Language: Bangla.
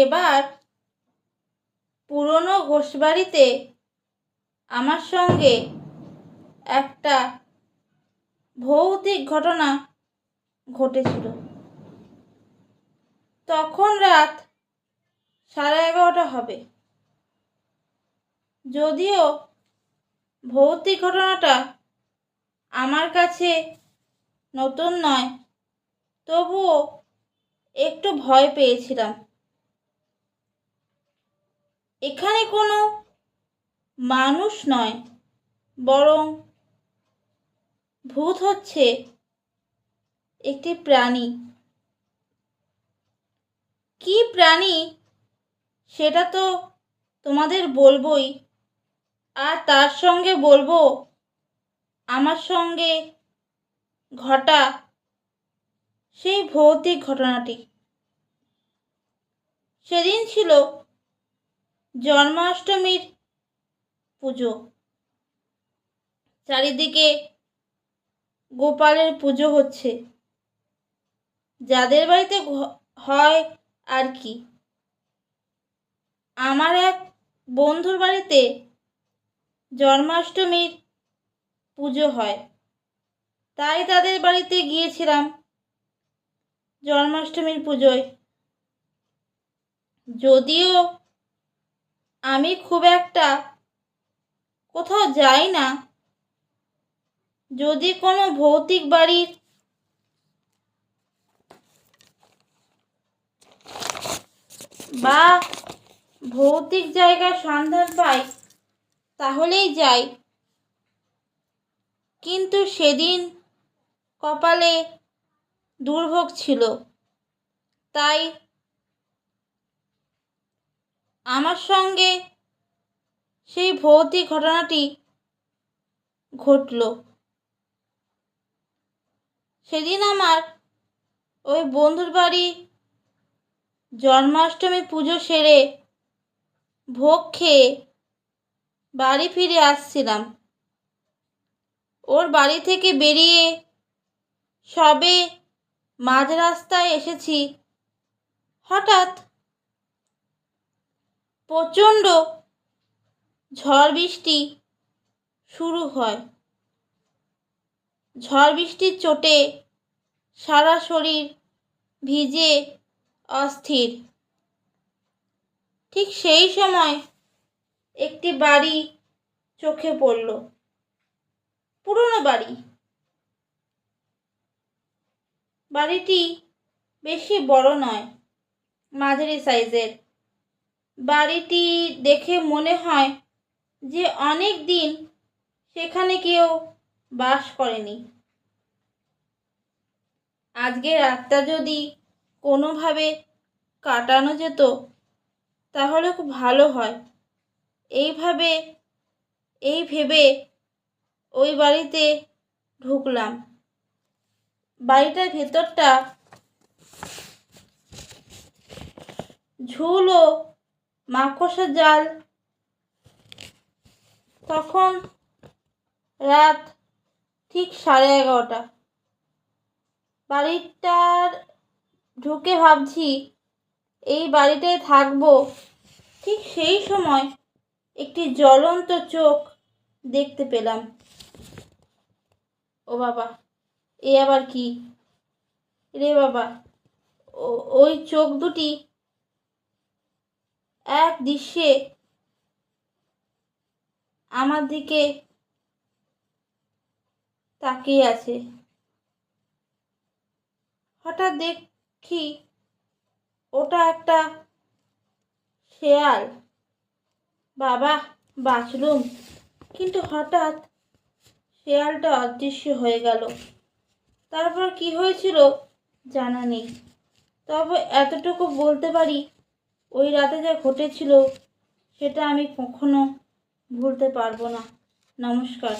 এবার পুরনো ঘোষবাড়িতে আমার সঙ্গে একটা ভৌতিক ঘটনা ঘটেছিল। তখন রাত 11:30 হবে। যদিও ভৌতিক ঘটনাটা আমার কাছে নতুন নয়, তবুও একটু ভয় পেয়েছিলাম। এখানে কোনো মানুষ নয়, বরং ভূত হচ্ছে একটি প্রাণী। কি প্রাণী সেটা তো তোমাদের বলবোই, আর তার সঙ্গে বলবো আমার সঙ্গে ঘটা সেই ভৌতিক ঘটনাটি। সেদিন ছিল জন্মাষ্টমীর পুজো। চারিদিকে গোপালের পুজো হচ্ছে, যাদের বাড়িতে হয় আর কি। আমার এক বন্ধুর বাড়িতে জন্মাষ্টমীর পুজো হয়, তাই তাদের বাড়িতে গিয়েছিলাম জন্মাষ্টমীর পুজোয়। যদিও আমি খুব একটা কোথাও যাই না, যদি কোনো ভৌতিক বাড়ির বা ভৌতিক জায়গার সন্ধান পাই তাহলেই যাই। কিন্তু সেদিন কপালে দুর্ভোগ ছিল, তাই আমার সঙ্গে সেই ভৌতিক ঘটনাটি ঘটল। সেদিন আমার ওই বন্ধুর বাড়ি জন্মাষ্টমী পুজো সেরে ভোগ খেয়ে বাড়ি ফিরে আসছিলাম। ওর বাড়ি থেকে বেরিয়ে সবে মাঝ রাস্তায় এসেছি, হঠাৎ প্রচণ্ড ঝড় বৃষ্টি শুরু হয়। ঝড় বৃষ্টির চোটে সারা শরীর ভিজে অস্থির। ঠিক সেই সময় একটি বাড়ি চোখে পড়ল, পুরনো বাড়ি। বাড়িটি বেশি বড় নয়, মাঝারি সাইজের। বাড়িটি দেখে মনে হয় যে অনেক দিন সেখানে কেউ বাস করেনি। আজকে রাতটা যদি কোনোভাবে কাটানো যেত তাহলে খুব ভালো হয়। এই ভেবে ওই বাড়িতে ঢুকলাম। বাড়িটার ভেতরটা ঝুল ও মাকড়সার জাল। তখন রাত ঠিক 11:30। বাড়িটার ঢুকে ভাবছি এই বাড়িটায় থাকবো। ঠিক সেই সময় একটি জ্বলন্ত চোখ দেখতে পেলাম। ও বাবা, এ আবার কি রে বাবা! ওই চোখ দুটি এক দৃশ্যে আমার দিকে তাকিয়ে আছে। হঠাৎ দেখি ওটা একটা শেয়াল। বাবা, বাঁচলুম। কিন্তু হঠাৎ শেয়ালটা অদৃশ্য হয়ে গেল। তারপর কি হয়েছিল জানা নেই, তবে এতটুকু বলতে পারি, ওই রাতে যা ঘটেছিল সেটা আমি কখনো ভুলতে পারবো না। নমস্কার।